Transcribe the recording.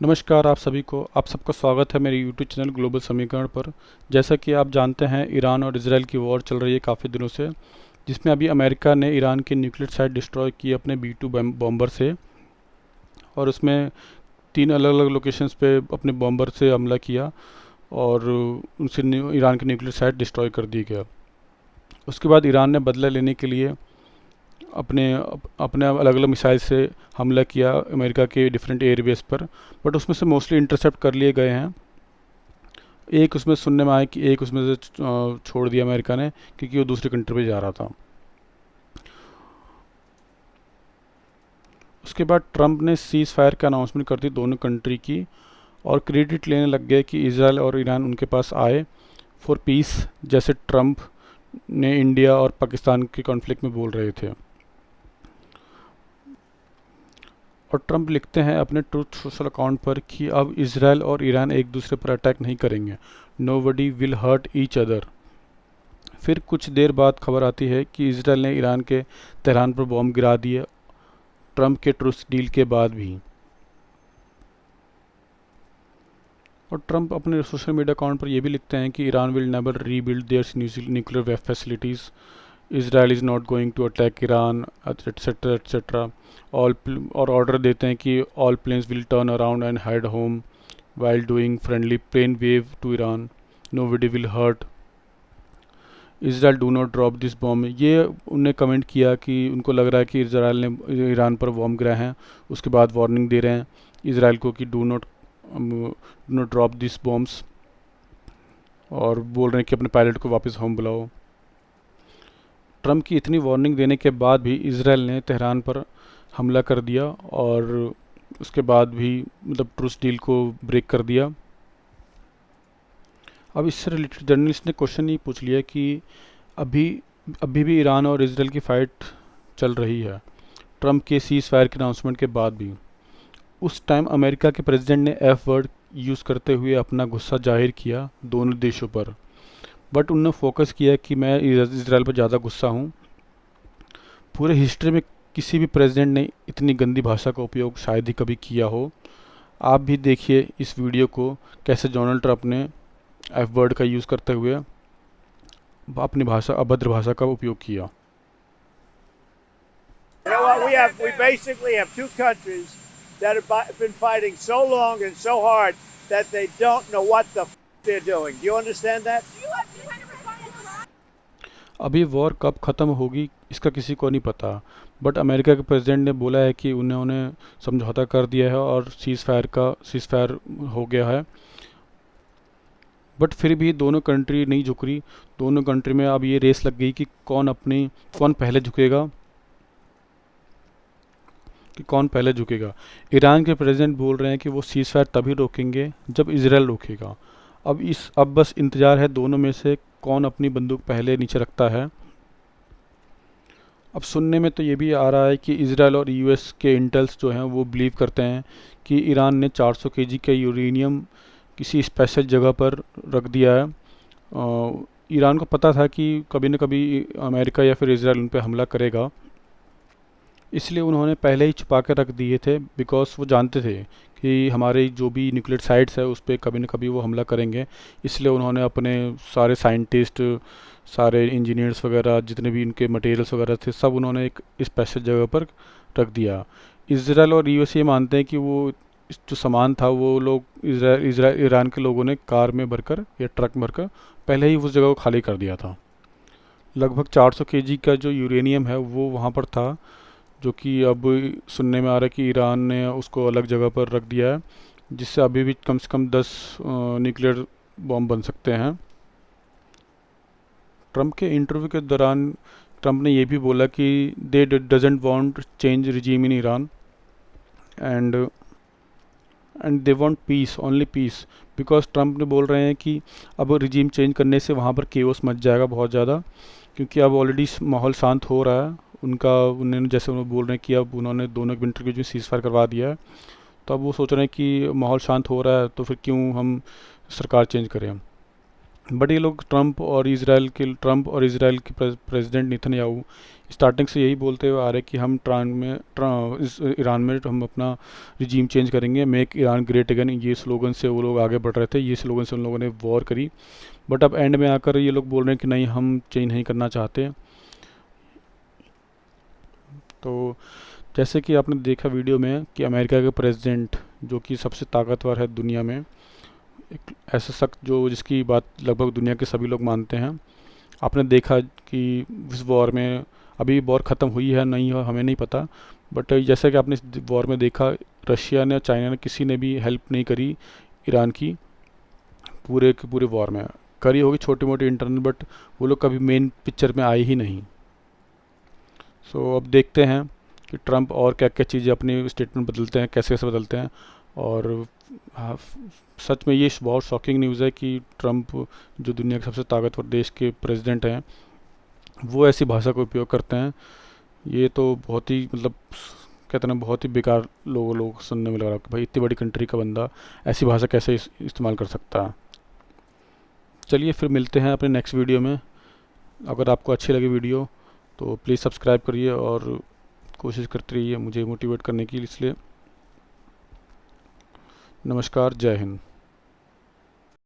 नमस्कार आप सबका स्वागत है मेरे यूट्यूब चैनल ग्लोबल समीकरण पर। जैसा कि आप जानते हैं, ईरान और इजराइल की वॉर चल रही है काफ़ी दिनों से, जिसमें अभी अमेरिका ने ईरान के न्यूक्लियर साइट डिस्ट्रॉय की अपने B-2 बॉम्बर से। और उसमें तीन अलग अलग लोकेशंस पे अपने बॉम्बर से हमला किया और उनसे ईरान के न्यूक्लियर साइट डिस्ट्रॉय कर दी गया। उसके बाद ईरान ने बदला लेने के लिए अपने अलग अलग मिसाइल से हमला किया अमेरिका के डिफरेंट एयरबेस पर। बट उसमें से मोस्टली इंटरसेप्ट कर लिए गए हैं। एक उसमें सुनने में आया कि एक उसमें से छोड़ दिया अमेरिका ने, क्योंकि वो दूसरी कंट्री पे जा रहा था। उसके बाद ट्रंप ने सीज़ फायर का अनाउंसमेंट कर दी दोनों कंट्री की, और क्रेडिट लेने लग गए कि इसराइल और ईरान उनके पास आए फॉर पीस, जैसे ट्रंप ने इंडिया और पाकिस्तान के कॉन्फ्लिक्ट में बोल रहे थे। और ट्रंप लिखते हैं अपने ट्रूथ सोशल अकाउंट पर कि अब इसराइल और ईरान एक दूसरे पर अटैक नहीं करेंगे, nobody will hurt each other. फिर कुछ देर बाद खबर आती है कि इसराइल ने ईरान के तेहरान पर बॉम्ब गिरा दिए, ट्रंप के ट्रूथ डील के बाद भी। और ट्रंप अपने सोशल मीडिया अकाउंट पर यह भी लिखते हैं कि Iran will never rebuild their nuclear वेफ facilities, Israel is not going to attack Iran, etcetera etcetera. All और ऑर्डर देते हैं कि all planes will turn around and head home while doing friendly plane wave to Iran, nobody will hurt, Israel do not drop this bomb. ये उनने comment किया कि उनको लग रहा है कि इसराइल ने ईरान पर बॉम्ब गिराए हैं। उसके बाद वार्निंग दे रहे हैं इसराइल को कि do not drop this bombs, और बोल रहे हैं कि अपने पायलट को वापस होम बुलाओ। ट्रंप की इतनी वार्निंग देने के बाद भी इसराइल ने तेहरान पर हमला कर दिया, और उसके बाद भी मतलब ट्रूस डील को ब्रेक कर दिया। अब इससे रिलेटेड जर्नलिस्ट ने क्वेश्चन ये पूछ लिया कि अभी अभी भी ईरान और इसराइल की फ़ाइट चल रही है ट्रंप के सीज़ फायर के अनाउंसमेंट के बाद भी। उस टाइम अमेरिका के प्रेसिडेंट ने एफ वर्ड यूज़ करते हुए अपना गुस्सा जाहिर किया दोनों देशों पर, बट उन्होंने फोकस किया कि मैं इसराइल पर ज़्यादा गुस्सा हूँ। पूरे हिस्ट्री में किसी भी प्रेसिडेंट ने इतनी गंदी भाषा का उपयोग शायद ही कभी किया हो। आप भी देखिए इस वीडियो को, कैसे डोनाल्ड ट्रंप ने एफ वर्ड का यूज़ करते हुए अपनी भाषा अभद्र भाषा का उपयोग किया। You know what? We basically have two countries that have been fighting so long and so hard that they don't know what the they're doing. Do you understand that? अभी वॉर कब ख़त्म होगी इसका किसी को नहीं पता, बट अमेरिका के प्रेसिडेंट ने बोला है कि उन्होंने समझौता कर दिया है और सीज़ फायर हो गया है। बट फिर भी दोनों कंट्री नहीं झुक रही। दोनों कंट्री में अब ये रेस लग गई कि कौन पहले झुकेगा। ईरान के प्रेसिडेंट बोल रहे हैं कि वो सीज़ फायर तभी रोकेंगे जब इसराइल रोकेगा। अब बस इंतज़ार है दोनों में से कौन अपनी बंदूक पहले नीचे रखता है। अब सुनने में तो ये भी आ रहा है कि इसराइल और यूएस के इंटेल्स जो हैं वो बिलीव करते हैं कि ईरान ने 400 केजी का यूरेनियम किसी स्पेशल जगह पर रख दिया है। ईरान को पता था कि कभी न कभी अमेरिका या फिर इसराइल उन पर हमला करेगा, इसलिए उन्होंने पहले ही छुपा के रख दिए थे, बिकॉज वो जानते थे कि हमारे जो भी न्यूक्लियर साइट्स है उस पर कभी न कभी वो हमला करेंगे। इसलिए उन्होंने अपने सारे साइंटिस्ट, सारे इंजीनियर्स वगैरह, जितने भी इनके मटेरियल्स वगैरह थे, सब उन्होंने एक स्पेशल जगह पर रख दिया। इसराइल और यूएस ये मानते हैं कि वो जो सामान था वो लोग ईरान के लोगों ने कार में भरकर या ट्रक में भरकर पहले ही उस जगह को खाली कर दिया था। लगभग 400 केजी का जो यूरेनियम है वो वहाँ पर था, जो कि अब सुनने में आ रहा है कि ईरान ने उसको अलग जगह पर रख दिया है, जिससे अभी भी कम से कम 10 न्यूक्लियर बॉम्ब बन सकते हैं। ट्रंप के इंटरव्यू के दौरान ट्रंप ने यह भी बोला कि they doesn't want change regime in Iran and they want peace, only peace. Because Trump ने बोल रहे हैं कि अब रिजीम चेंज करने से वहाँ पर केओस मच जाएगा बहुत ज़्यादा, क्योंकि अब ऑलरेडी माहौल शांत हो रहा है। उन्होंने जैसे उन्होंने बोल रहे हैं कि अब उन्होंने दोनों विंटर की जो सीज़ फायर करवा दिया है, तो अब वो सोच रहे हैं कि माहौल शांत हो रहा है तो फिर क्यों हम सरकार चेंज करें। बट ये लोग ट्रंप और इसराइल के प्रेसिडेंट नेतन्याहू स्टार्टिंग से यही बोलते हुए आ रहे कि हम इस ईरान में हम अपना रिजीम चेंज करेंगे, मेक ईरान ग्रेट अगेन, ये स्लोगन से वो लोग आगे बढ़ रहे थे, ये स्लोगन से उन लोगों ने वॉर करी। बट अब एंड में आकर ये लोग बोल रहे हैं कि नहीं, हम चेंज नहीं करना चाहते। तो जैसे कि आपने देखा वीडियो में कि अमेरिका के प्रेसिडेंट, जो कि सबसे ताकतवर है दुनिया में, एक ऐसा शख्स जो जिसकी बात लगभग दुनिया के सभी लोग मानते हैं, आपने देखा कि इस वॉर में, अभी वॉर ख़त्म हुई है नहीं हो हमें नहीं पता, बट जैसा कि आपने इस वॉर में देखा, रशिया ने, चाइना ने, किसी ने भी हेल्प नहीं करी ईरान की पूरे के पूरे वॉर में। करी होगी छोटी मोटी इंटरनल, बट वो लोग कभी मेन पिक्चर में आए ही नहीं। सो अब देखते हैं कि ट्रंप और क्या क्या चीज़ें अपनी स्टेटमेंट बदलते हैं, कैसे कैसे बदलते हैं। और हाँ, सच में ये बहुत शॉकिंग न्यूज़ है कि ट्रंप, जो दुनिया के सबसे ताकतवर देश के प्रेसिडेंट हैं, वो ऐसी भाषा का उपयोग करते हैं। ये तो बहुत ही मतलब कहते हैं ना, बहुत ही बेकार लोग सुनने में लग रहा है कि भाई इतनी बड़ी कंट्री का बंदा ऐसी भाषा कैसे इस्तेमाल कर सकता है। चलिए फिर मिलते हैं अपने नेक्स्ट वीडियो में। अगर आपको अच्छी लगी वीडियो तो प्लीज़ सब्सक्राइब करिए और कोशिश करते रहिए मुझे मोटिवेट करने की। इसलिए नमस्कार, जय हिंद।